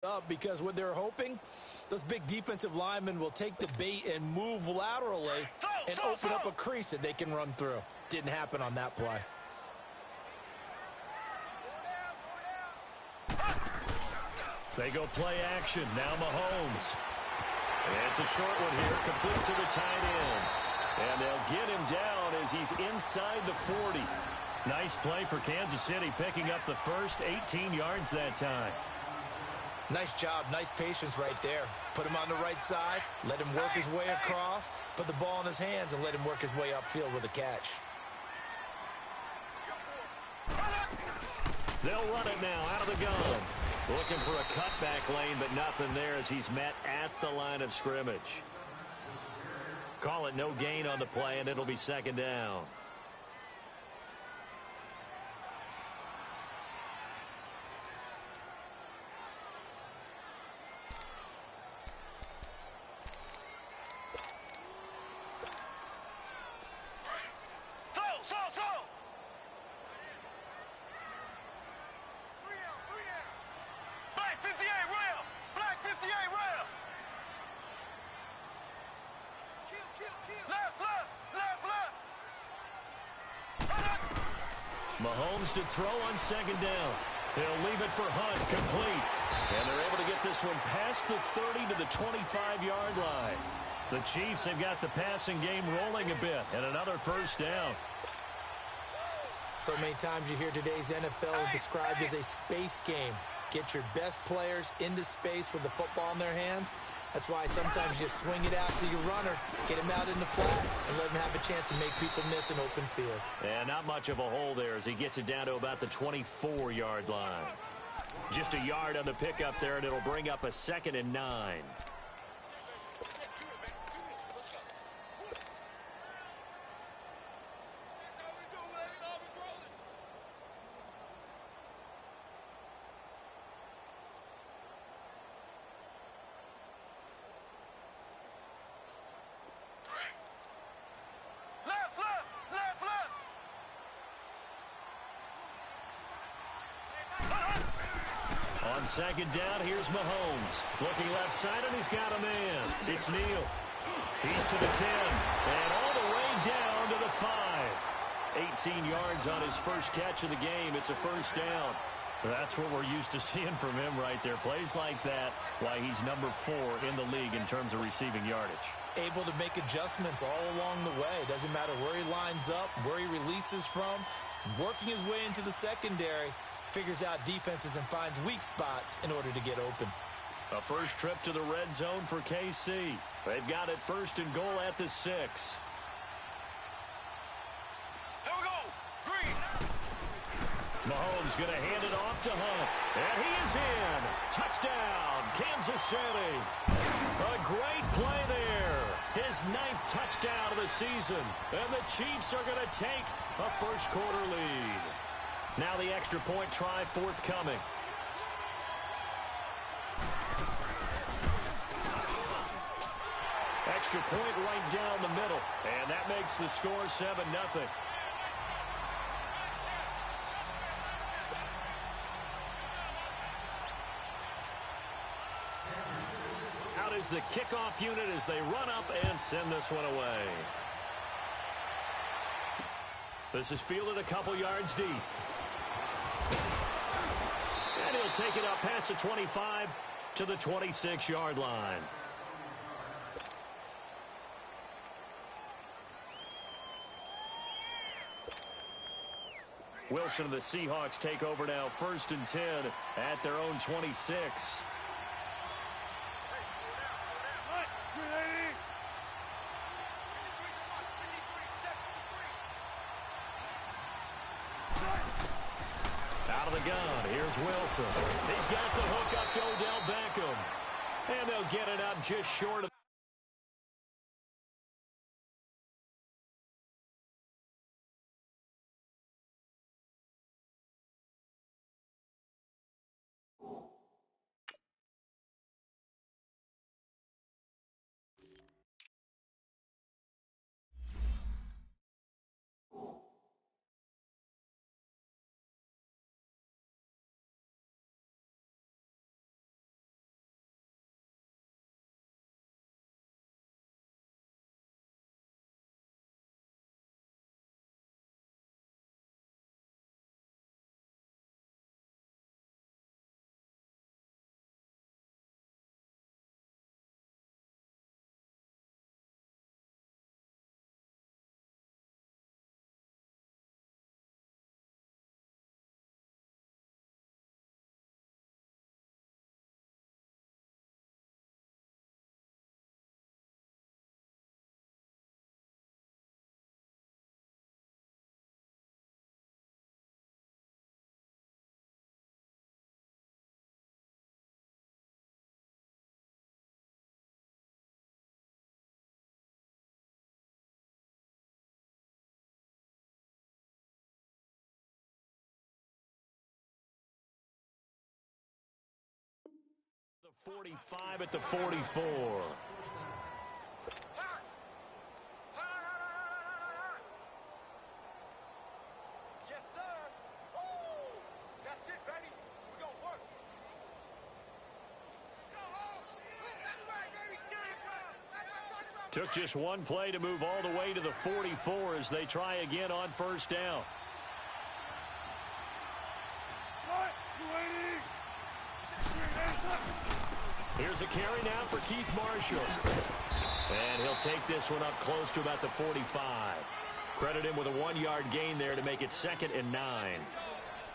Up because what they're hoping, those big defensive linemen will take the bait and move laterally and open up a crease that they can run through. Didn't happen on that play. They go play action. Now Mahomes. And it's a short one here, complete to the tight end. And they'll get him down as he's inside the 40. Nice play for Kansas City, picking up the first 18 yards that time. Nice job, nice patience right there. Put him on the right side, let him work his way across, put the ball in his hands, and let him work his way upfield with a catch. They'll run it now out of the gun. Looking for a cutback lane, but nothing there as he's met at the line of scrimmage. Call it no gain on the play, and it'll be second down. Mahomes to throw on second down. He'll leave it for Hunt, complete. And they're able to get this one past the 30 to the 25-yard line. The Chiefs have got the passing game rolling a bit, and another first down. So many times you hear today's NFL described as a space game. Get your best players into space with the football in their hands. That's why sometimes you swing it out to your runner, get him out in the flat, and let him have a chance to make people miss an open field. And not much of a hole there as he gets it down to about the 24-yard line. Just a yard on the pickup there, and it'll bring up a 2nd and 9. On second down, here's Mahomes. Looking left side, and he's got a man. It's Neal. He's to the 10, and all the way down to the 5. 18 yards on his first catch of the game. It's a first down. That's what we're used to seeing from him right there. Plays like that, why he's number 4 in the league in terms of receiving yardage. Able to make adjustments all along the way. Doesn't matter where he lines up, where he releases from. Working his way into the secondary. Figures out defenses and finds weak spots in order to get open. A first trip to the red zone for KC. They've got it 1st and goal at the 6. Here we go. Green. Mahomes going to hand it off to Hunt. And he is in. Touchdown, Kansas City. A great play there. His 9th touchdown of the season. And the Chiefs are going to take a first quarter lead. Now the extra point try forthcoming. Extra point right down the middle. And that makes the score 7-0. Out is the kickoff unit as they run up and send this one away. This is fielded a couple yards deep. And he'll take it up past the 25 to the 26-yard line. Wilson and the Seahawks take over now, 1st and 10 at their own 26. Out of the gun, here's Wilson. He's got the hook up to Odell Beckham. And they'll get it up just short of 45 at the 44. Yes, sir. Oh, that's it, baby. We're going to work. That's right, baby. That's what I'm talking about. Took just one play to move all the way to the 44 as they try again on first down. Here's a carry now for Keith Marshall. And he'll take this one up close to about the 45. Credit him with a 1-yard gain there to make it 2nd and 9.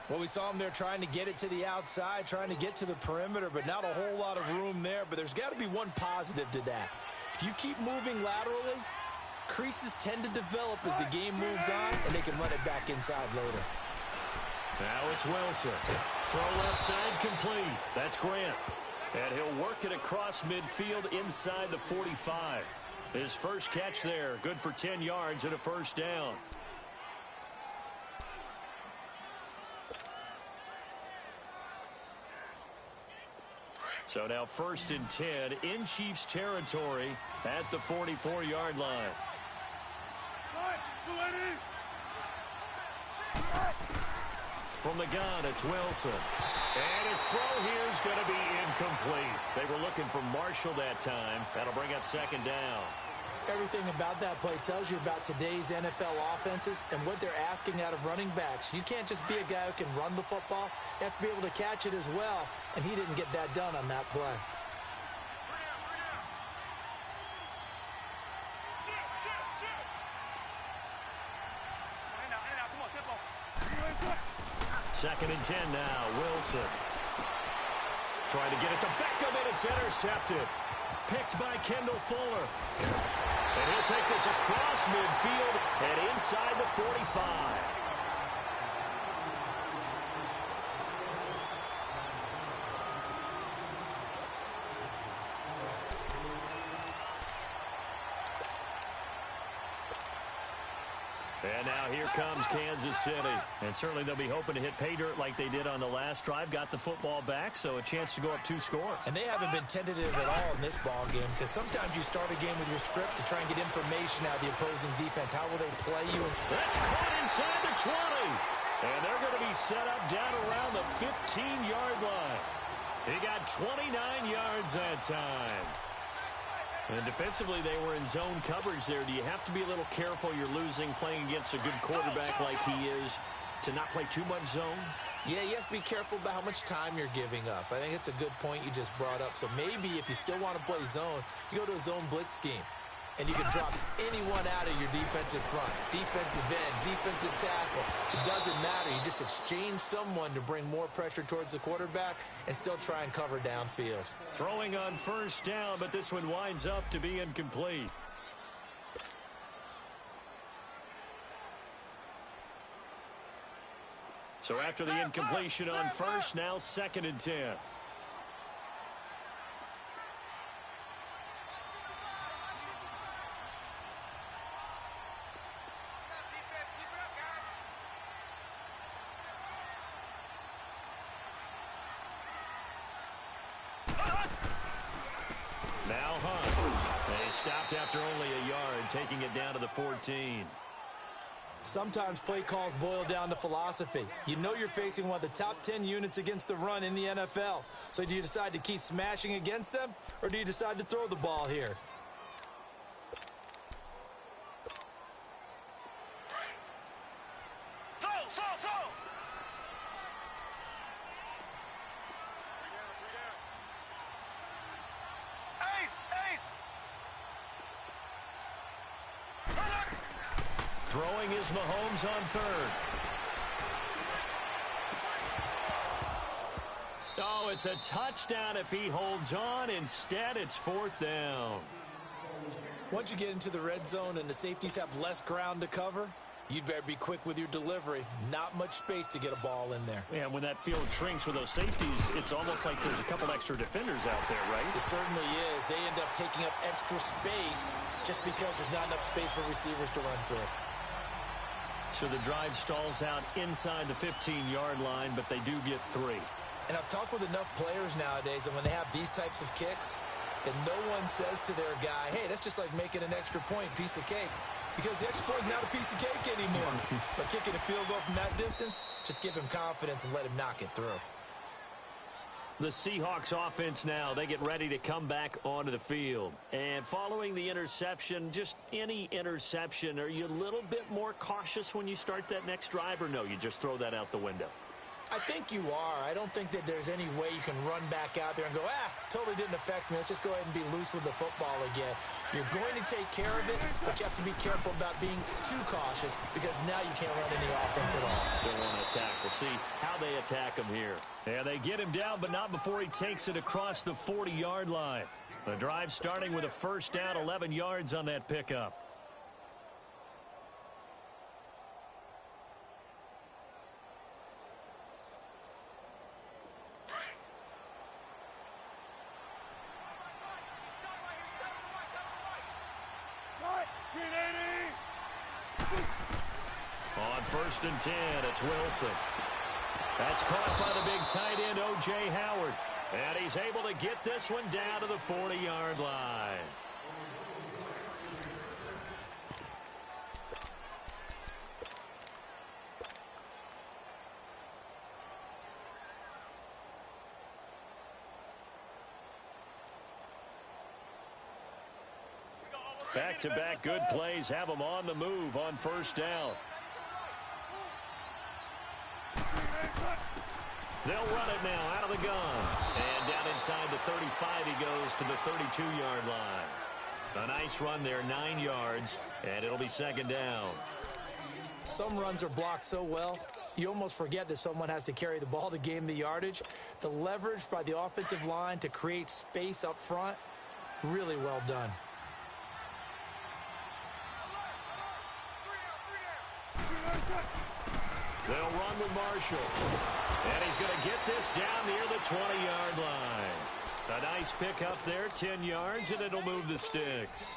Well, we saw him there trying to get it to the outside, trying to get to the perimeter, but not a whole lot of room there. But there's got to be one positive to that. If you keep moving laterally, creases tend to develop as the game moves on, and they can run it back inside later. Now it's Wilson. Throw left side complete. That's Grant. And he'll work it across midfield inside the 45. His first catch there, good for 10 yards and a first down. So now 1st and 10 in Chiefs territory at the 44-yard line. From the gun, it's Wilson. And his throw here is going to be incomplete. They were looking for Marshall that time. That'll bring up 2nd down. Everything about that play tells you about today's NFL offenses and what they're asking out of running backs. You can't just be a guy who can run the football. You have to be able to catch it as well, and he didn't get that done on that play. Second and 10 now. Wilson. Trying to get it to Beckham, and it's intercepted. Picked by Kendall Fuller. And he'll take this across midfield and inside the 45. And now here comes Kansas City. And certainly they'll be hoping to hit pay dirt like they did on the last drive. Got the football back, so a chance to go up 2 scores. And they haven't been tentative at all in this ball game, because sometimes you start a game with your script to try and get information out of the opposing defense. How will they play you? That's caught inside the 20. And they're going to be set up down around the 15-yard line. He got 29 yards that time. And defensively, they were in zone coverage there. Do you have to be a little careful? You're losing playing against a good quarterback like he is to not play too much zone? Yeah, you have to be careful about how much time you're giving up. I think it's a good point you just brought up. So maybe if you still want to play zone, you go to a zone blitz scheme. And you can drop anyone out of your defensive front. Defensive end, defensive tackle. It doesn't matter. You just exchange someone to bring more pressure towards the quarterback and still try and cover downfield. Throwing on first down, but this one winds up to be incomplete. So after the incompletion on first, now 2nd and 10. Now Hunt. They stopped after only a yard, taking it down to the 14. Sometimes play calls boil down to philosophy. You know you're facing one of the top 10 units against the run in the NFL. So do you decide to keep smashing against them, or do you decide to throw the ball here? Throwing is Mahomes on 3rd. Oh, it's a touchdown if he holds on. Instead, it's 4th down. Once you get into the red zone and the safeties have less ground to cover, you'd better be quick with your delivery. Not much space to get a ball in there. Yeah, when that field shrinks with those safeties, it's almost like there's a couple extra defenders out there, right? It certainly is. They end up taking up extra space just because there's not enough space for receivers to run through. So the drive stalls out inside the 15-yard line, but they do get 3. And I've talked with enough players nowadays, and when they have these types of kicks, that no one says to their guy, hey, that's just like making an extra point, piece of cake. Because the extra point is not a piece of cake anymore. But kicking a field goal from that distance, just give him confidence and let him knock it through. The Seahawks offense now, they get ready to come back onto the field. And following the interception, just any interception, are you a little bit more cautious when you start that next drive, or no, you just throw that out the window? I think you are. I don't think that there's any way you can run back out there and go, totally didn't affect me. Let's just go ahead and be loose with the football again. You're going to take care of it, but you have to be careful about being too cautious because now you can't run any offense at all. Still want to attack. We'll see how they attack him here. Yeah, they get him down, but not before he takes it across the 40-yard line. The drive starting with a first down, 11 yards on that pickup. On 1st and 10, it's Wilson. That's caught by the big tight end, O.J. Howard. And he's able to get this one down to the 40-yard line. Back-to-back good plays have them on the move on first down. They'll run it now out of the gun. And down inside the 35, he goes to the 32-yard line. A nice run there, 9 yards, and it'll be second down. Some runs are blocked so well, you almost forget that someone has to carry the ball to gain the yardage. The leverage by the offensive line to create space up front, really well done. They'll run with Marshall. And he's going to get this down near the 20-yard line. A nice pickup there, 10 yards, and it'll move the sticks.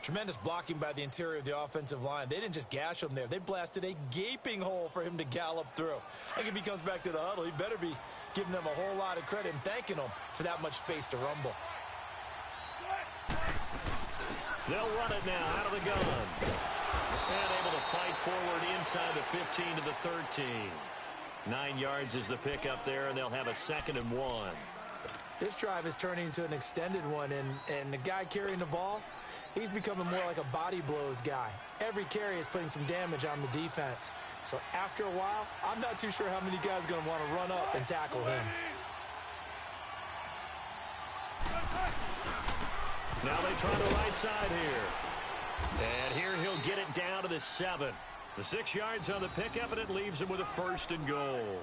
Tremendous blocking by the interior of the offensive line. They didn't just gash him there. They blasted a gaping hole for him to gallop through. I think if he comes back to the huddle, he better be giving them a whole lot of credit and thanking them for that much space to rumble. They'll run it now out of the gun. And able to fight forward inside the 15 to the 13. 9 yards is the pickup there, and they'll have a 2nd and 1. This drive is turning into an extended one, and the guy carrying the ball, he's becoming more like a body blows guy. Every carry is putting some damage on the defense. So after a while, I'm not too sure how many guys are going to want to run up and tackle him. Now they try the right side here. And here he'll get it down to the 7. The 6 yards on the pickup, and it leaves him with a 1st and goal.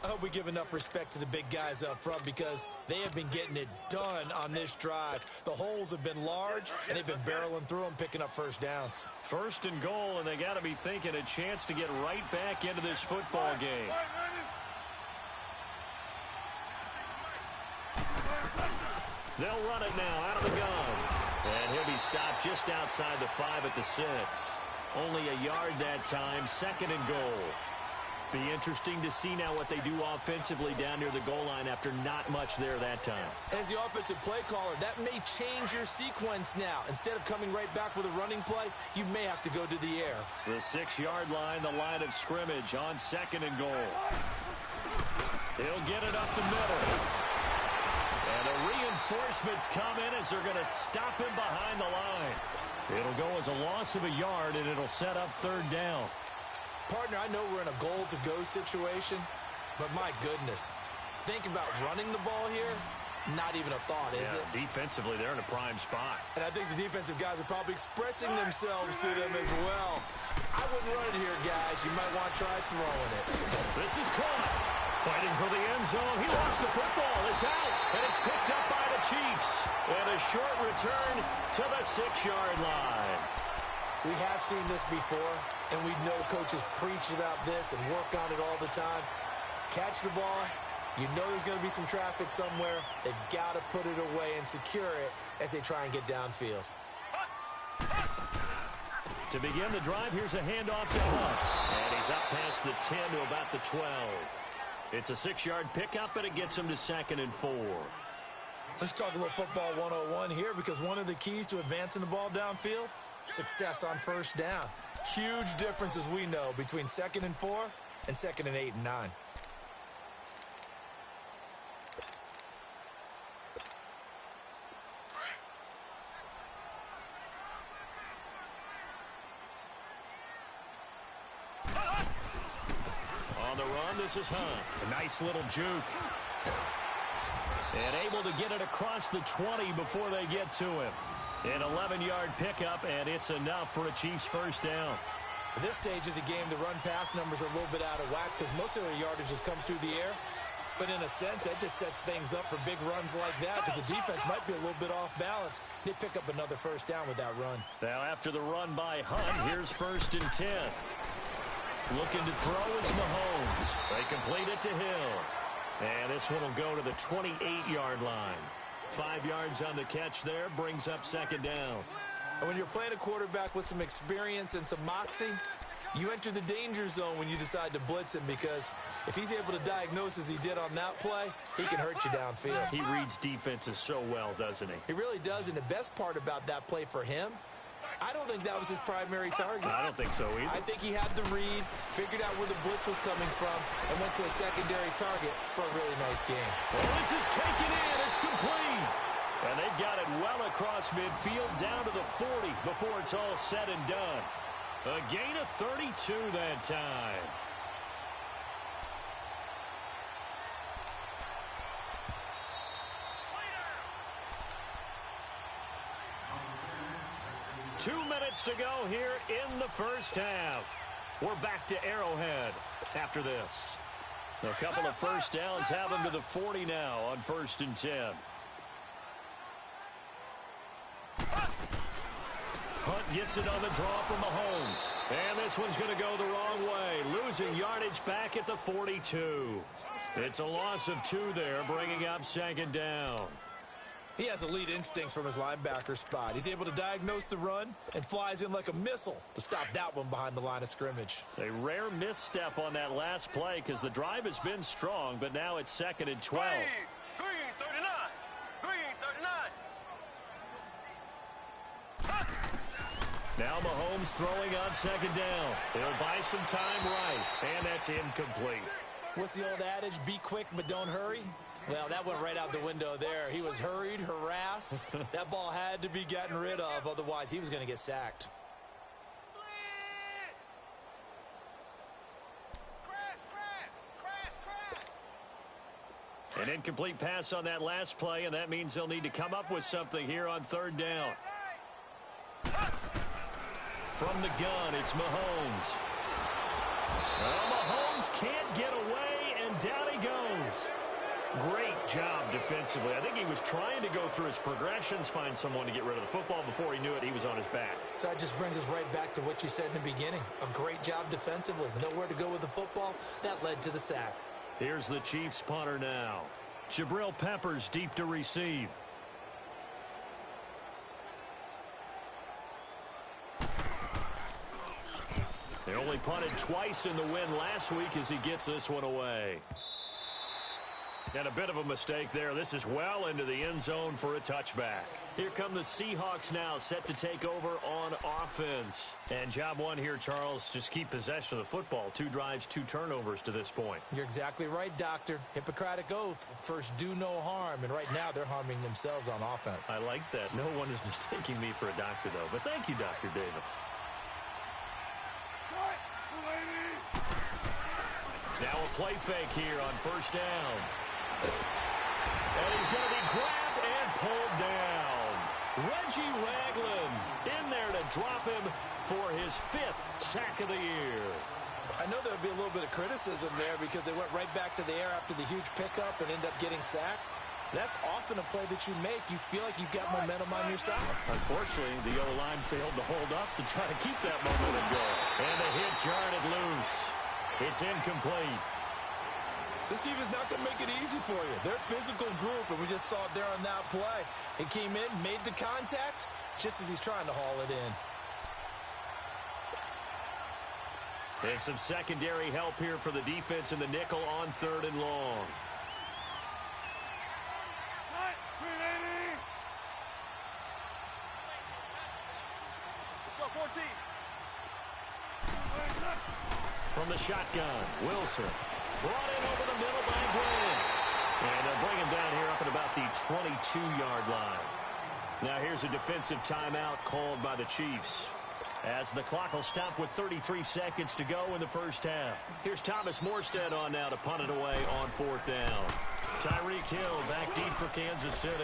I hope we give enough respect to the big guys up front because they have been getting it done on this drive. The holes have been large, and they've been barreling through them, picking up first downs. 1st and goal, and they got to be thinking a chance to get right back into this football game. They'll run it now out of the gun. And he'll be stopped just outside the 5 at the 6. Only a yard that time, 2nd and goal. Be interesting to see now what they do offensively down near the goal line after not much there that time. As the offensive play caller, that may change your sequence now. Instead of coming right back with a running play, you may have to go to the air. The 6-yard line, the line of scrimmage on 2nd and goal. He'll get it up the middle. And the reinforcements come in as they're going to stop him behind the line. It'll go as a loss of a yard, and it'll set up 3rd down. Partner, I know we're in a goal-to-go situation, but my goodness, think about running the ball here. Not even a thought, is it? Defensively, they're in a prime spot. And I think the defensive guys are probably expressing themselves to them as well. I wouldn't run it here, guys. You might want to try throwing it. This is caught. Fighting for the end zone. He lost the football. It's out, and it's picked up by the Chiefs. And a short return to the 6-yard line. We have seen this before, and we know coaches preach about this and work on it all the time. Catch the ball. You know there's going to be some traffic somewhere. They've got to put it away and secure it as they try and get downfield. To begin the drive, here's a handoff to Hunt. And he's up past the 10 to about the 12. It's a 6-yard pickup, and it gets him to 2nd and 4. Let's talk a little football 101 here, because one of the keys to advancing the ball downfield, success on first down. Huge difference, as we know, between 2nd and 4 and 2nd and 8 and 9. On the run, this is Hunt. A nice little juke. And able to get it across the 20 before they get to him. An 11-yard pickup, and it's enough for a Chiefs first down. At this stage of the game, the run-pass numbers are a little bit out of whack because most of their yardage has come through the air. But in a sense, that just sets things up for big runs like that because the defense might be a little bit off balance. They pick up another first down with that run. Now after the run by Hunt, here's 1st and 10. Looking to throw is Mahomes. They complete it to Hill. And this one will go to the 28-yard line. 5 yards on the catch there, brings up 2nd down. And when you're playing a quarterback with some experience and some moxie, you enter the danger zone when you decide to blitz him, because if he's able to diagnose as he did on that play, he can hurt you downfield. He reads defenses so well, doesn't he? He really does, and the best part about that play for him, I don't think that was his primary target. I don't think so either. I think he had the read, figured out where the blitz was coming from, and went to a secondary target for a really nice game. Well, this is taken in. It's complete. And they've got it well across midfield down to the 40 before it's all said and done. A gain of 32 that time. Two minutes to go here in the first half. We're back to Arrowhead after this. A couple of first downs have them to the 40 now on 1st and 10. Hunt gets it on the draw from Mahomes. And this one's going to go the wrong way. Losing yardage back at the 42. It's a loss of 2 there, bringing up 2nd down. He has elite instincts from his linebacker spot. He's able to diagnose the run and flies in like a missile to stop that one behind the line of scrimmage. A rare misstep on that last play because the drive has been strong, but now it's 2nd and 12. Green 39. Green 39. Now Mahomes throwing on 2nd down. He'll buy some time right, and that's incomplete. What's the old adage? Be quick, but don't hurry. Well, that went right out the window there. He was hurried, harassed. That ball had to be gotten rid of, otherwise he was going to get sacked. An incomplete pass on that last play, and that means they'll need to come up with something here on 3rd down. From the gun, it's Mahomes. Well, Mahomes can't get away, and down he goes. Great job defensively. I think he was trying to go through his progressions, find someone to get rid of the football. Before he knew it, he was on his back. So that just brings us right back to what you said in the beginning. A great job defensively. Nowhere to go with the football. That led to the sack. Here's the Chiefs punter now. Jabril Peppers deep to receive. They only punted twice in the win last week as he gets this one away. And a bit of a mistake there. This is well into the end zone for a touchback. Here come the Seahawks now, set to take over on offense. And job one here, Charles, just keep possession of the football. 2 drives, 2 turnovers to this point. You're exactly right, Doctor. Hippocratic oath. First, do no harm. And right now, they're harming themselves on offense. I like that. No one is mistaking me for a doctor, though. But thank you, Dr. Davis. Now a play fake here on 1st down. And he's going to be grabbed and pulled down. Reggie Ragland in there to drop him for his 5th sack of the year. I know there'll be a little bit of criticism there because they went right back to the air after the huge pickup and end up getting sacked. That's often a play that you make. You feel like you've got momentum on your side. Unfortunately, the O-line failed to hold up to try to keep that momentum going. And the hit jarred it loose. It's incomplete. This team is not going to make it easy for you. They're a physical group, and we just saw it there on that play. He came in, made the contact, just as he's trying to haul it in. And some secondary help here for the defense in the nickel on 3rd and long. Let's go 14. From the shotgun, Wilson. Brought in over the middle by Graham. And they'll bring him down here up at about the 22-yard line. Now here's a defensive timeout called by the Chiefs, as the clock will stop with 33 seconds to go in the first half. Here's Thomas Morstead on now to punt it away on 4th down. Tyreek Hill back deep for Kansas City.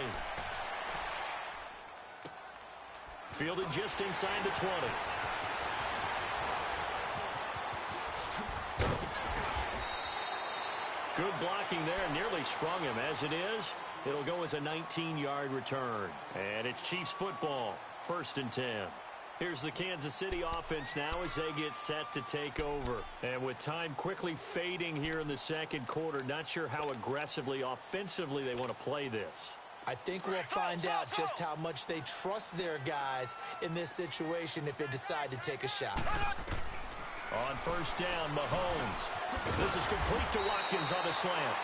Fielded just inside the 20. Good blocking there, nearly sprung him. As it is, it'll go as a 19-yard return. And it's Chiefs football, 1st and 10. Here's the Kansas City offense now as they get set to take over. And with time quickly fading here in the second quarter, not sure how aggressively, offensively they want to play this. I think we'll find out just how much they trust their guys in this situation if they decide to take a shot. On 1st down, Mahomes. This is complete to Watkins on the slant.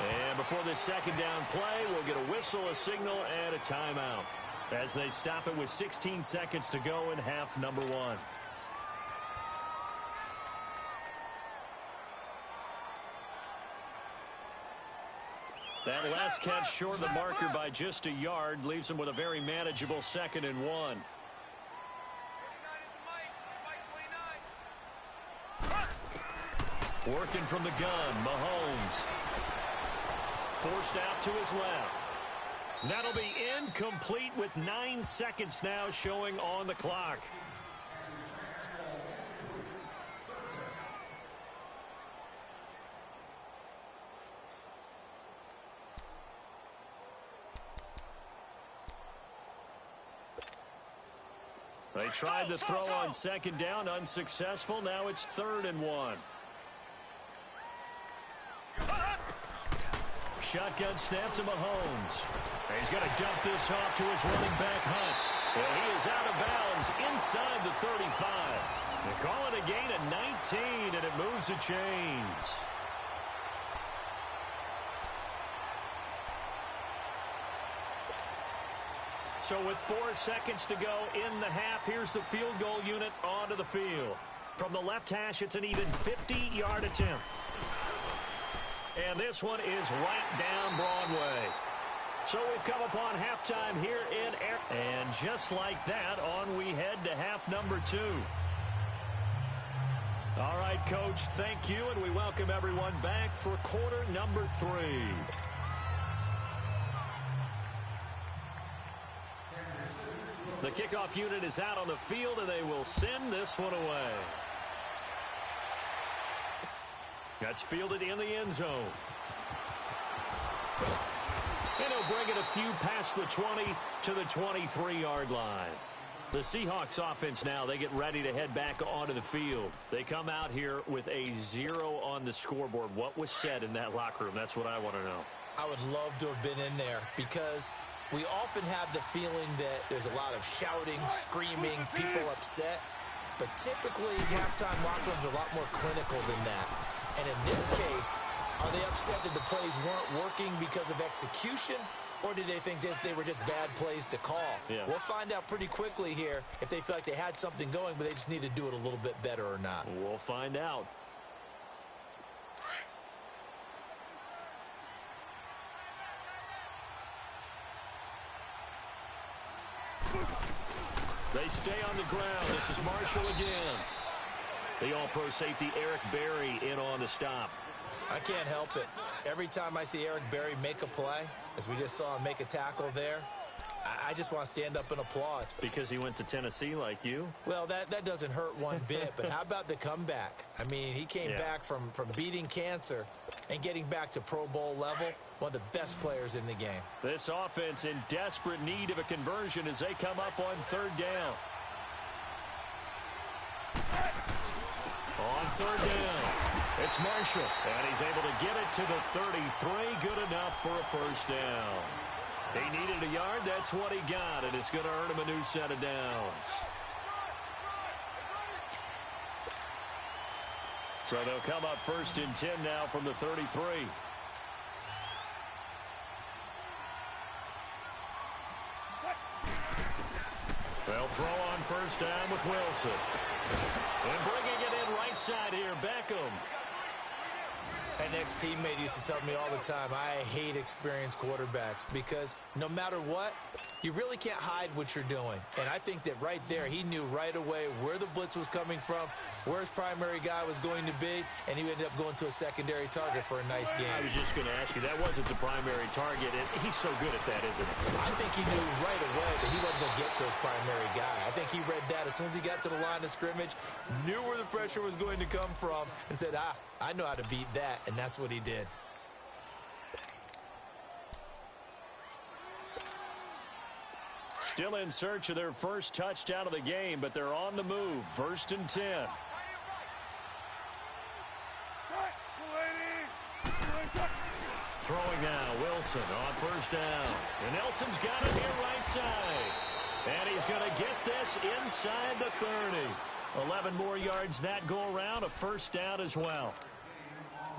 And before this 2nd down play, we'll get a whistle, a signal, and a timeout, as they stop it with 16 seconds to go in half number 1. That last catch short of the marker by just a yard leaves him with a very manageable 2nd and 1. Working from the gun, Mahomes. Forced out to his left. That'll be incomplete with 9 seconds now showing on the clock. They tried to throw on 2nd down, unsuccessful. Now it's 3rd and 1. Shotgun snap to Mahomes. He's going to dump this off to his running back, Hunt. Well, he is out of bounds inside the 35. They call it a gain of 19, and it moves the chains. So with 4 seconds to go in the half, here's the field goal unit onto the field. From the left hash, it's an even 50-yard attempt. And this one is right down Broadway. So we've come upon halftime here in Air. And just like that, on we head to half number 2. All right, Coach, thank you, and we welcome everyone back for quarter number 3. The kickoff unit is out on the field, and they will send this one away. That's fielded in the end zone. And he'll bring it a few past the 20 to the 23-yard line. The Seahawks offense now, they get ready to head back onto the field. They come out here with a 0 on the scoreboard. What was said in that locker room? That's what I want to know. I would love to have been in there, because we often have the feeling that there's a lot of shouting, screaming, people upset. But typically, halftime locker rooms are a lot more clinical than that. And in this case, are they upset that the plays weren't working because of execution, or did they think they were just bad plays to call? Yeah. We'll find out pretty quickly here if they feel like they had something going, but they just need to do it a little bit better or not. We'll find out. They stay on the ground. This is Marshall again. The all-pro safety Eric Berry in on the stop. I can't help it. Every time I see Eric Berry make a play, as we just saw him make a tackle there, I just want to stand up and applaud. Because he went to Tennessee like you? Well, that doesn't hurt one bit, but how about the comeback? I mean, he came back from beating cancer and getting back to Pro Bowl level, one of the best players in the game. This offense in desperate need of a conversion as they come up on 3rd down. On 3rd down, it's Marshall, and he's able to get it to the 33. Good enough for a first down. He needed a yard. That's what he got, and it's going to earn him a new set of downs. So they'll come up 1st and 10 now from the 33. They'll throw on 1st down with Wilson. And bringing it in right side here, Beckham. An ex-teammate used to tell me all the time, I hate experienced quarterbacks because no matter what, you really can't hide what you're doing. And I think that right there, he knew right away where the blitz was coming from, where his primary guy was going to be, and he ended up going to a secondary target for a nice game. I was just going to ask you, that wasn't the primary target, and he's so good at that, isn't he? I think he knew right away that he wasn't going to get to his primary guy. I think he read that as soon as he got to the line of scrimmage, knew where the pressure was going to come from, and said, I know how to beat that, and that's what he did. Still in search of their first touchdown of the game, but they're on the move. 1st and 10. Throwing now, Wilson on 1st down. And Nelson's got it here right side. And he's going to get this inside the 30. 11 more yards that go around, a 1st down as well.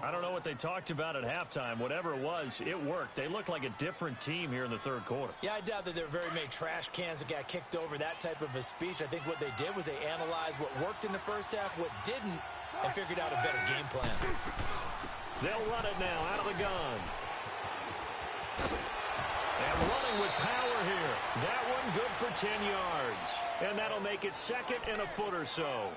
I don't know what they talked about at halftime. Whatever it was, it worked. They looked like a different team here in the 3rd quarter. Yeah, I doubt that there were very many trash cans that got kicked over, that type of a speech. I think what they did was they analyzed what worked in the 1st half, what didn't, and figured out a better game plan. They'll run it now out of the gun. And running with power here. That one good for 10 yards. And that'll make it 2nd and a foot or so.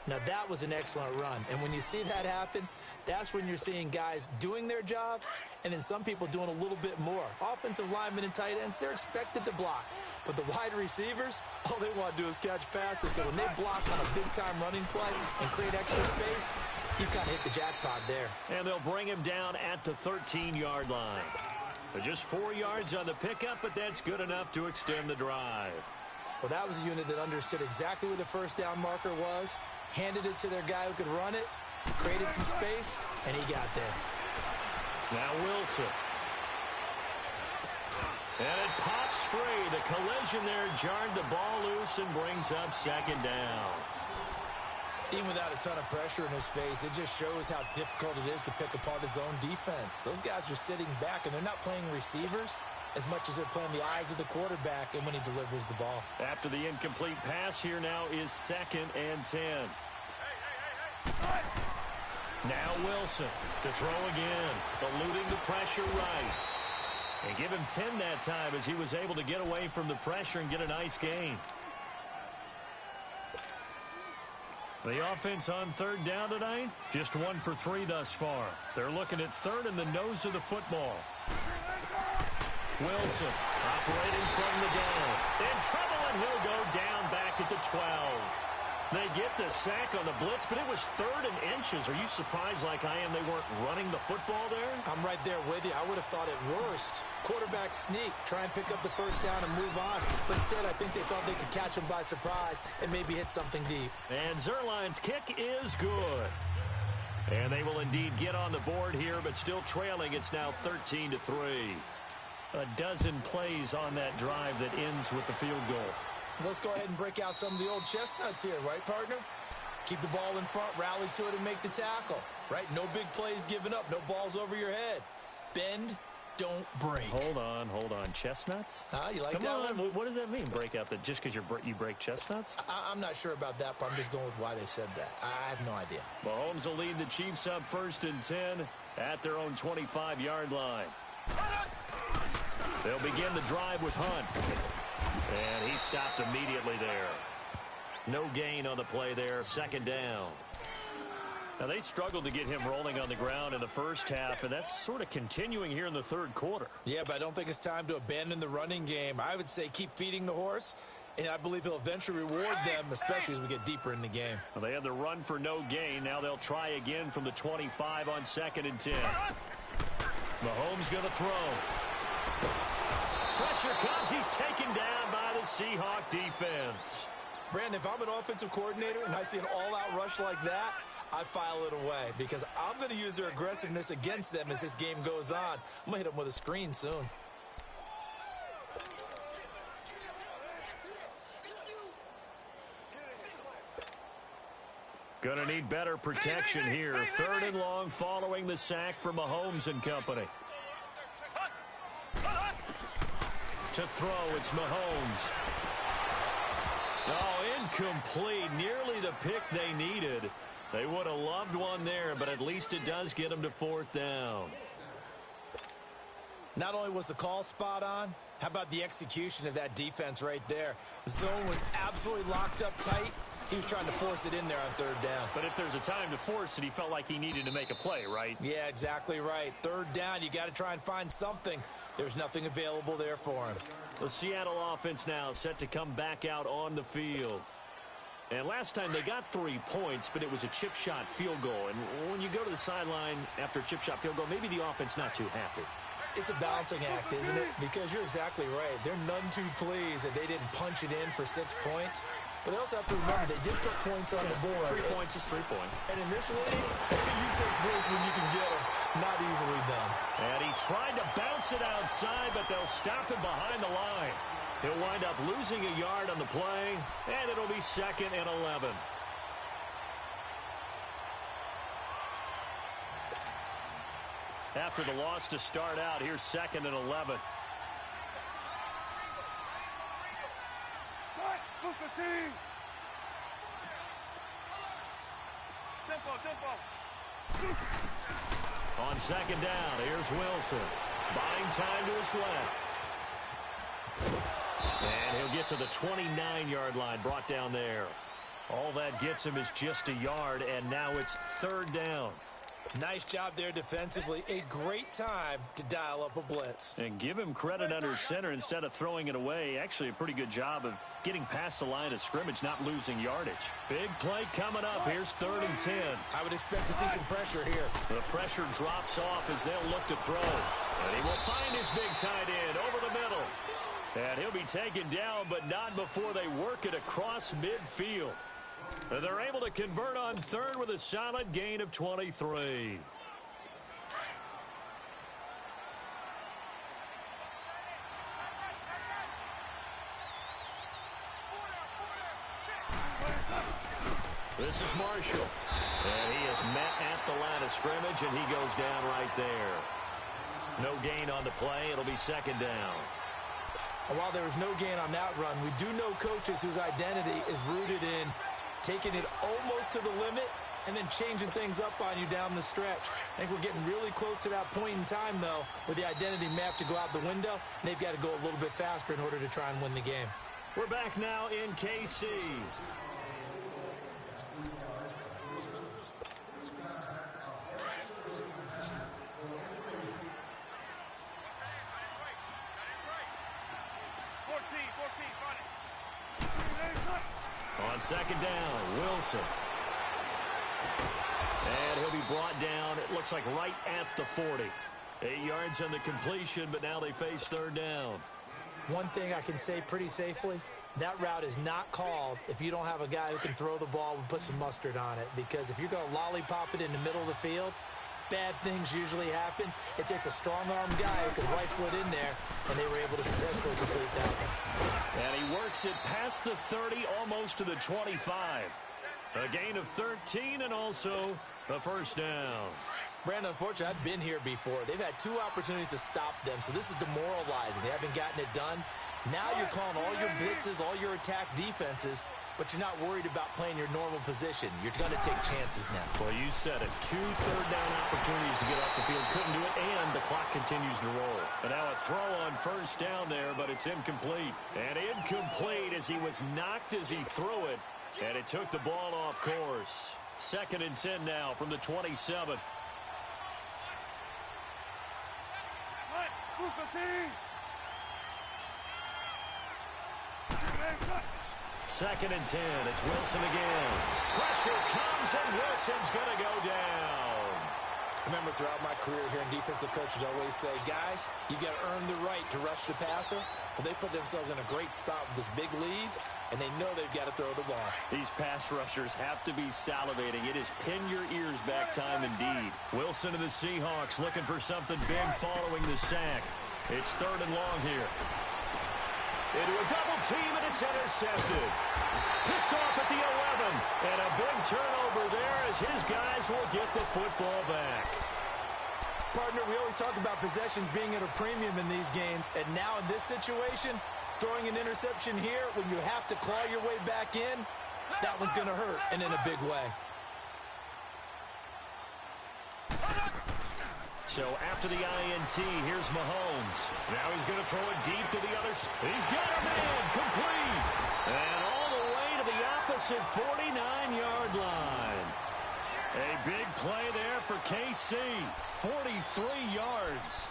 Now, that was an excellent run. And when you see that happen, that's when you're seeing guys doing their job and then some people doing a little bit more. Offensive linemen and tight ends, they're expected to block. But the wide receivers, all they want to do is catch passes. So when they block on a big-time running play and create extra space, you've kind of hit the jackpot there. And they'll bring him down at the 13-yard line. So just 4 yards on the pickup, but that's good enough to extend the drive. Well, that was a unit that understood exactly where the 1st down marker was, handed it to their guy who could run it, created some space, and he got there. Now Wilson. And it pops free. The collision there jarred the ball loose and brings up 2nd down. Even without a ton of pressure in his face, it just shows how difficult it is to pick apart his own defense. Those guys are sitting back, and they're not playing receivers as much as they're playing the eyes of the quarterback and when he delivers the ball. After the incomplete pass, here now is 2nd and 10. Now Wilson to throw again, eluding the pressure right. And give him 10 that time as he was able to get away from the pressure and get a nice gain. The offense on 3rd down tonight, just 1 for 3 thus far. They're looking at 3rd in the nose of the football. Wilson operating from the gun. In trouble, and he'll go down back at the 12. They get the sack on the blitz, but it was 3rd and inches. Are you surprised like I am they weren't running the football there? I'm right there with you. I would have thought at worst, quarterback sneak, try and pick up the 1st down and move on. But instead, I think they thought they could catch him by surprise and maybe hit something deep. And Zerline's kick is good. And they will indeed get on the board here, but still trailing. It's now 13-3. A dozen plays on that drive that ends with the field goal. Let's go ahead and break out some of the old chestnuts here, right, partner? Keep the ball in front, rally to it, and make the tackle, right? No big plays given up, no balls over your head. Bend, don't break. Hold on. Chestnuts? You like Come that on. one? What does that mean, break out? That just because you break chestnuts? I'm not sure about that, but I'm just going with why they said that. I have no idea. Mahomes will lead the Chiefs up 1st and 10 at their own 25-yard line. They'll begin the drive with Hunt. And he stopped immediately there. No gain on the play there. 2nd down. Now, they struggled to get him rolling on the ground in the 1st half, and that's sort of continuing here in the 3rd quarter. Yeah, but I don't think it's time to abandon the running game. I would say keep feeding the horse, and I believe he'll eventually reward them, especially as we get deeper in the game. Well, they had the run for no gain. Now they'll try again from the 25 on 2nd and 10. Mahomes going to throw. Pressure comes. He's taken down by the Seahawk defense. Brandon, if I'm an offensive coordinator and I see an all-out rush like that, I file it away because I'm going to use their aggressiveness against them as this game goes on. I'm going to hit them with a screen soon. Going to need better protection here. Third and long following the sack for Mahomes and company. To throw, it's Mahomes. Oh, incomplete. Nearly the pick they needed. They would have loved one there, but at least it does get them to fourth down. Not only was the call spot on, how about the execution of that defense right there? The zone was absolutely locked up tight. He was trying to force it in there on third down. But if there's a time to force it, he felt like he needed to make a play, right? Yeah, exactly right. Third down, you got to try and find something. There's nothing available there for him. The Seattle offense now set to come back out on the field. And last time they got 3 points, but it was a chip shot field goal. And when you go to the sideline after a chip shot field goal, maybe the offense not too happy. It's a balancing act, isn't it? Because you're exactly right. They're none too pleased that they didn't punch it in for 6 points. But they also have to remember they did put points on the board. 3 points is 3 points. And in this league, you take points when you can get them. Not easily done. And he tried to bounce it outside, but they'll stop him behind the line. He'll wind up losing a yard on the play, and it'll be 2nd and 11. After the loss to start out, here's 2nd and 11. On 2nd down, here's Wilson. Buying time to his left. And he'll get to the 29-yard line, brought down there. All that gets him is just a yard, and now it's 3rd down. Nice job there defensively. A great time to dial up a blitz. And give him credit under center instead of throwing it away. Actually, a pretty good job of getting past the line of scrimmage, not losing yardage. Big play coming up. Here's 3rd and 10. I would expect to see some pressure here. The pressure drops off as they'll look to throw. And he will find his big tight end over the middle. And he'll be taken down, but not before they work it across midfield. And they're able to convert on 3rd with a solid gain of 23. This is Marshall. And he is met at the line of scrimmage, and he goes down right there. No gain on the play. It'll be 2nd down. And while there was no gain on that run, we do know coaches whose identity is rooted in taking it almost to the limit and then changing things up on you down the stretch. I think we're getting really close to that point in time, though, where the identity map to go out the window, and they've got to go a little bit faster in order to try and win the game. We're back now in KC. On 2nd down, Wilson. And he'll be brought down, it looks like right at the 40. 8 yards on the completion, but now they face 3rd down. One thing I can say pretty safely, that route is not called if you don't have a guy who can throw the ball and put some mustard on it. Because if you're going to lollipop it in the middle of the field, bad things usually happen. It takes a strong-armed guy who can rifle it in there, and they were able to successfully complete that one. And he works it past the 30, almost to the 25. A gain of 13 and also a 1st down. Brandon, unfortunately, I've been here before. They've had 2 opportunities to stop them, so this is demoralizing. They haven't gotten it done. Now you're calling all your blitzes, all your attack defenses, but you're not worried about playing your normal position. You're going to take chances now. Well, you said it. 2 third-down opportunities to get off the field. Couldn't do it, and the clock continues to roll. And now a throw on 1st down there, but it's incomplete. And incomplete as he was knocked as he threw it, and it took the ball off course. 2nd and 10 now from the 27. Second and 10. It's Wilson again. Pressure comes, and Wilson's going to go down. Remember, throughout my career here in defensive coaches, always say, guys, you got to earn the right to rush the passer. Well, they put themselves in a great spot with this big lead, and they know they've got to throw the ball. These pass rushers have to be salivating. It is pin your ears back time indeed. Wilson and the Seahawks looking for something big following the sack. It's 3rd and long here. into a double team, and it's intercepted. Picked off at the 11, and a big turnover there as his guys will get the football back. Partner, we always talk about possessions being at a premium in these games, and now in this situation, throwing an interception here when you have to claw your way back in, that one's going to hurt, and in a big way. So after the INT, here's Mahomes. Now he's going to throw it deep to the other side. He's got a man, complete. And all the way to the opposite 49-yard line. A big play there for KC. 43 yards.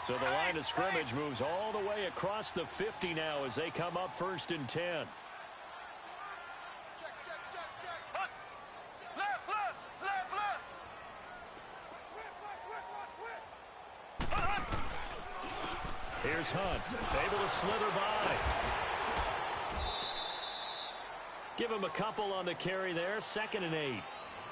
So the line of scrimmage moves all the way across the 50 now as they come up 1st and 10. Check. Hunt. Left. Switch. Hunt. Here's Hunt, able to slither by. Give him a couple on the carry there, 2nd and 8.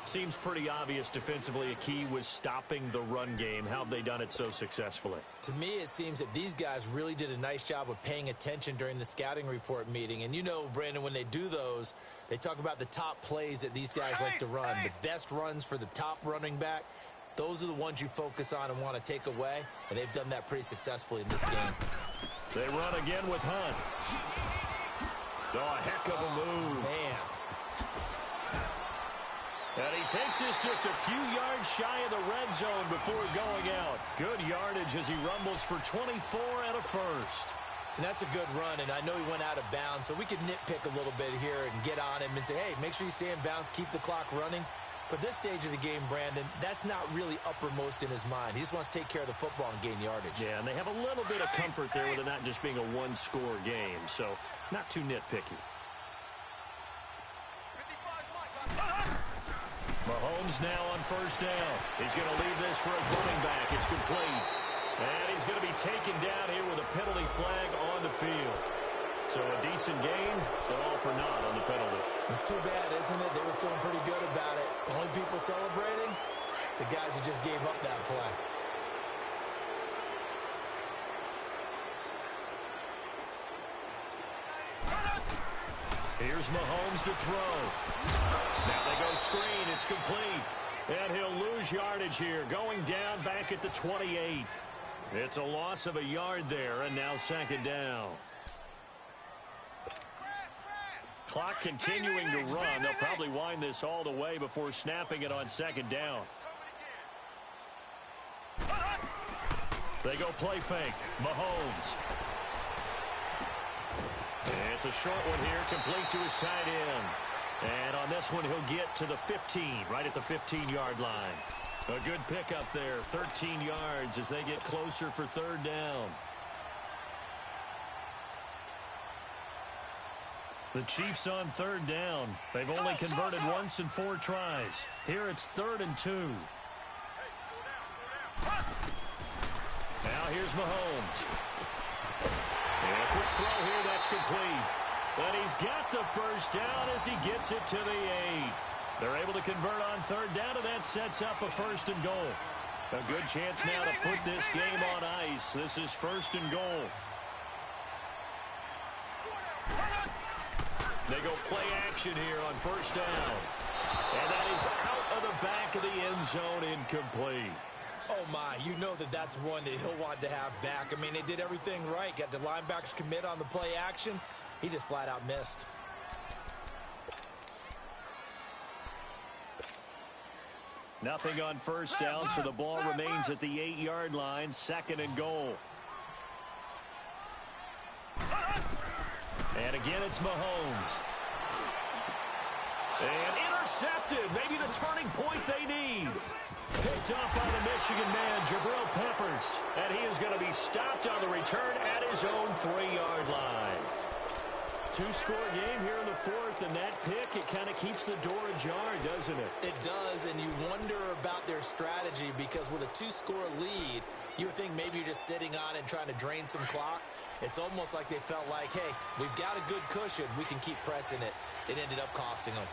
Seems pretty obvious defensively a key was stopping the run game. How have they done it so successfully? To me, it seems that these guys really did a nice job of paying attention during the scouting report meeting. And you know, Brandon, when they do those, they talk about the top plays that these guys like to run. The best runs for the top running back, those are the ones you focus on and want to take away. And they've done that pretty successfully in this game. They run again with Hunt. Oh, a heck of a move. Man. And he takes this just a few yards shy of the red zone before going out. Good yardage as he rumbles for 24 and a first. And that's a good run, and I know he went out of bounds, so we could nitpick a little bit here and get on him and say, hey, make sure you stay in bounds, keep the clock running. But this stage of the game, Brandon, that's not really uppermost in his mind. He just wants to take care of the football and gain yardage. Yeah, and they have a little bit of comfort there with it not just being a one-score game, so not too nitpicky. Mahomes now on 1st down. He's going to leave this for his running back. It's complete. And he's going to be taken down here with a penalty flag on the field. So a decent game, but all for naught on the penalty. It's too bad, isn't it? They were feeling pretty good about it. The only people celebrating, the guys who just gave up that play. Here's Mahomes to throw. Now they go screen. It's complete. And he'll lose yardage here. Going down back at the 28. It's a loss of a yard there, and now 2nd down. Clock continuing to run. They'll probably wind this all the way before snapping it on 2nd down. They go play fake. Mahomes. It's a short one here, complete to his tight end. And on this one, he'll get to the 15, right at the 15-yard line. A good pickup there, 13 yards as they get closer for 3rd down. The Chiefs on 3rd down. They've only converted once in 4 tries. Here it's 3rd and 2. Now here's Mahomes. And a quick throw here, that's complete. And he's got the 1st down as he gets it to the 8. They're able to convert on 3rd down, and that sets up a 1st and goal. A good chance now to put this game on ice. This is 1st and goal. They go play action here on 1st down. And that is out of the back of the end zone, incomplete. Oh, my. You know that that's one that he'll want to have back. I mean, they did everything right. Got the linebackers commit on the play action. He just flat out missed. Nothing on 1st down, so the ball remains at the 8-yard line. 2nd and goal. And again, it's Mahomes. And intercepted. Maybe the turning point they need. Picked up by the Michigan man, Jabril Peppers. And he is going to be stopped on the return at his own 3-yard line. 2-score game here in the 4th, and that pick, it kind of keeps the door ajar, doesn't it? It does, and you wonder about their strategy because with a 2-score lead, you would think maybe you're just sitting on and trying to drain some clock. It's almost like they felt like, hey, we've got a good cushion. We can keep pressing it. It ended up costing them.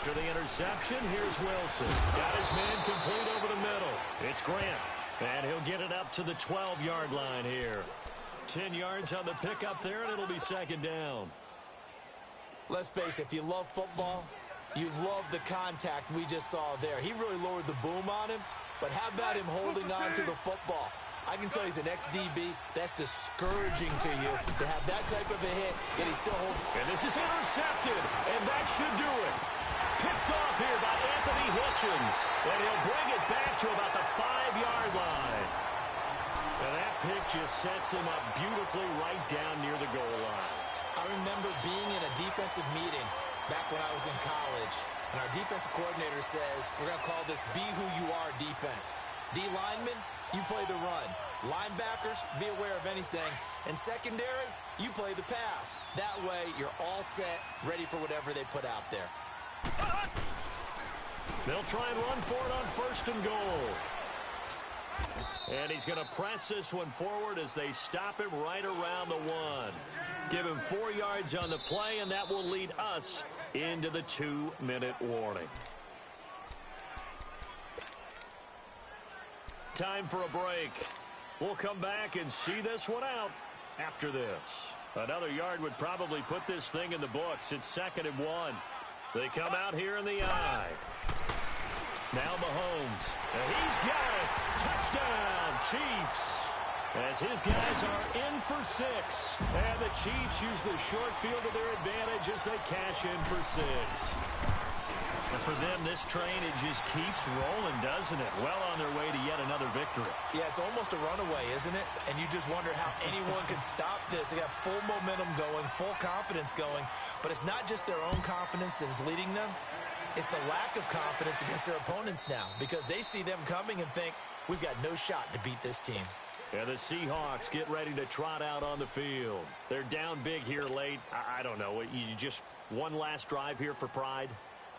After the interception, here's Wilson. Got his man complete over the middle. It's Grant. And he'll get it up to the 12-yard line here. 10 yards on the pickup there, and it'll be second down. Let's face it, if you love football, you love the contact we just saw there. He really lowered the boom on him, but how about him holding on to the football? I can tell he's an ex-DB. That's discouraging to you to have that type of a hit, and he still holds. And this is intercepted, and that should do it. Picked off here by Anthony Hitchens, and he'll bring it back to about the 5-yard line. And that pick just sets him up beautifully right down near the goal line. I remember being in a defensive meeting back when I was in college, and our defensive coordinator says, we're going to call this be who you are defense. D linemen, you play the run. Linebackers, be aware of anything. And secondary, you play the pass. That way, you're all set, ready for whatever they put out there. They'll try and run for it on first and goal. And he's going to press this one forward as they stop him right around the 1. Give him 4 yards on the play, and that will lead us into the 2-minute warning. Time for a break. We'll come back and see this one out after this. Another yard would probably put this thing in the books. It's 2nd and 1. They come out here in the eye. Now Mahomes. And he's got it. Touchdown, Chiefs. As his guys are in for 6. And the Chiefs use the short field to their advantage as they cash in for 6. And for them, this train, it just keeps rolling, doesn't it? Well on their way to yet another victory. Yeah, it's almost a runaway, isn't it? And you just wonder how anyone could stop this. They got full momentum going, full confidence going. But it's not just their own confidence that's leading them. It's the lack of confidence against their opponents now, because they see them coming and think, we've got no shot to beat this team. And the Seahawks get ready to trot out on the field. They're down big here late. I don't know. You just one last drive here for pride?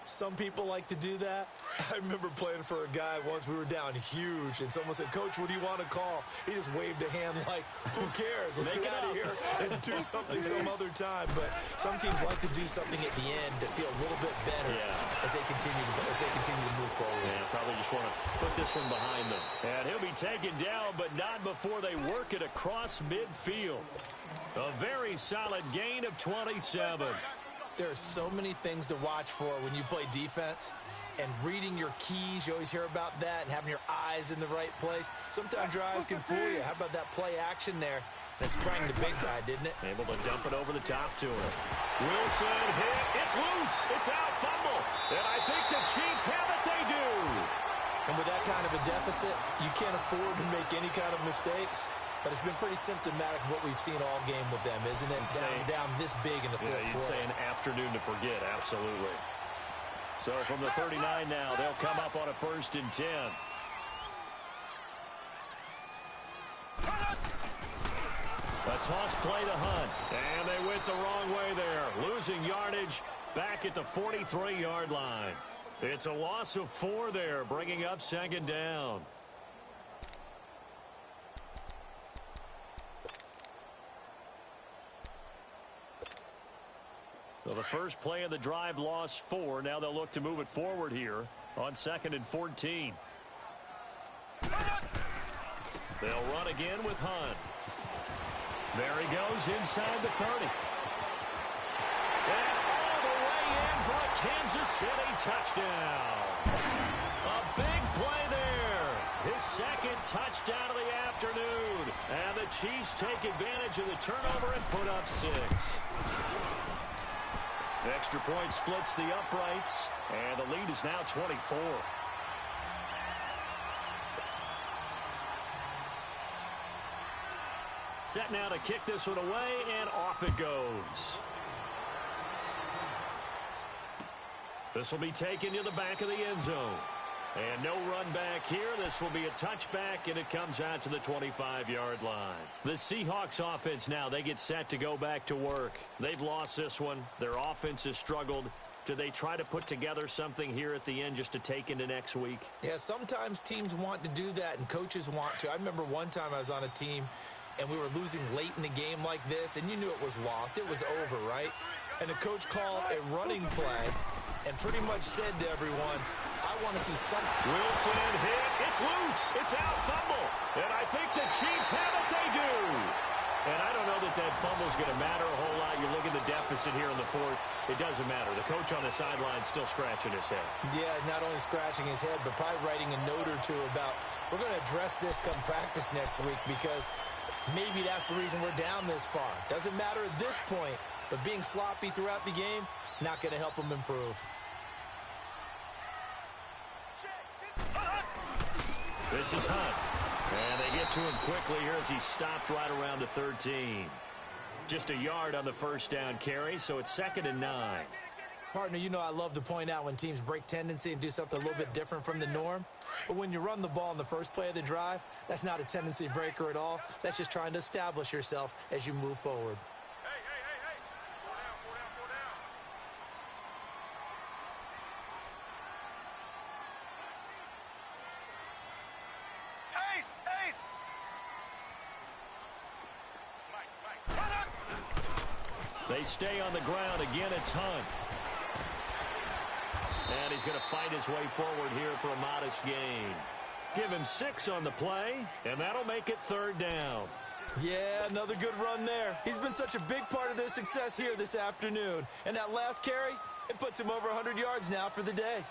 Some people like to do that. I remember playing for a guy once. We were down huge, and someone said, Coach, what do you want to call? He just waved a hand like, who cares? Let's get out of here and do something some other time. But some teams like to do something at the end to feel a little bit better as they continue to move forward. Yeah, probably just want to put this one behind them. And he'll be taken down, but not before they work it across midfield. A very solid gain of 27. There are so many things to watch for when you play defense, and reading your keys, you always hear about that, and having your eyes in the right place. Sometimes your eyes can fool you. How about that play action there? That sprang the big guy, didn't it? Able to dump it over the top to him. Wilson hit. It's loose. It's out. Fumble. And I think the Chiefs have it. They do. And with that kind of a deficit, you can't afford to make any kind of mistakes. But it's been pretty symptomatic of what we've seen all game with them, isn't it? Down this big in the fourth quarter. You'd say an afternoon to forget, absolutely. So from the 39 now, they'll come up on a 1st and 10. A toss play to Hunt. And they went the wrong way there. Losing yardage back at the 43-yard line. It's a loss of 4 there, bringing up 2nd down. So the first play of the drive lost 4. Now they'll look to move it forward here on 2nd and 14. They'll run again with Hunt. There he goes inside the 30. And all the way in for a Kansas City touchdown. A big play there. His 2nd touchdown of the afternoon. And the Chiefs take advantage of the turnover and put up 6. Extra point splits the uprights, and the lead is now 24. Set now to kick this one away, and off it goes. This will be taken to the back of the end zone. And no run back here. This will be a touchback, and it comes out to the 25-yard line. The Seahawks offense now, they get set to go back to work. They've lost this one. Their offense has struggled. Do they try to put together something here at the end just to take into next week? Yeah, sometimes teams want to do that, and coaches want to. I remember one time I was on a team, and we were losing late in the game like this, and you knew it was lost. It was over, right? And the coach called a running play and pretty much said to everyone, I want to see something. Wilson hit. It's loose. It's out. Fumble. And I think the Chiefs have it. They do. And I don't know that that fumble's going to matter a whole lot. You look at the deficit here in the fourth. It doesn't matter. The coach on the sideline still scratching his head. Yeah, not only scratching his head, but probably writing a note or two about, we're going to address this come practice next week because maybe that's the reason we're down this far. Doesn't matter at this point, but being sloppy throughout the game, not going to help them improve. This is Hunt. And they get to him quickly here as he stopped right around the 13. Just a yard on the first down carry, so it's 2nd and 9. Partner, you know I love to point out when teams break tendency and do something a little bit different from the norm. But when you run the ball in the first play of the drive, that's not a tendency breaker at all. That's just trying to establish yourself as you move forward. Hey. Four down. Ace. Mike. Run up. They stay on the ground. Again, it's Hunt. And he's going to fight his way forward here for a modest gain. Give him 6 on the play, and that'll make it 3rd down. Yeah, another good run there. He's been such a big part of their success here this afternoon. And that last carry, it puts him over 100 yards now for the day.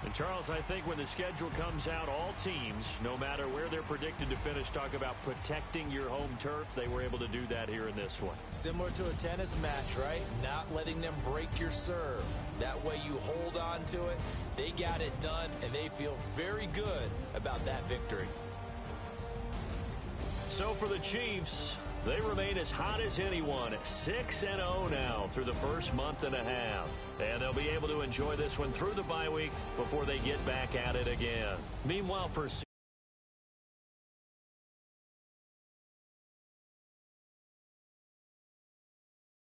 And, Charles, I think when the schedule comes out, all teams, no matter where they're predicted to finish, talk about protecting your home turf. They were able to do that here in this one. Similar to a tennis match, right? Not letting them break your serve. That way you hold on to it. They got it done, and they feel very good about that victory. So for the Chiefs, they remain as hot as anyone at 6-0 now through the first month and a half. And they'll be able to enjoy this one through the bye week before they get back at it again. Meanwhile, for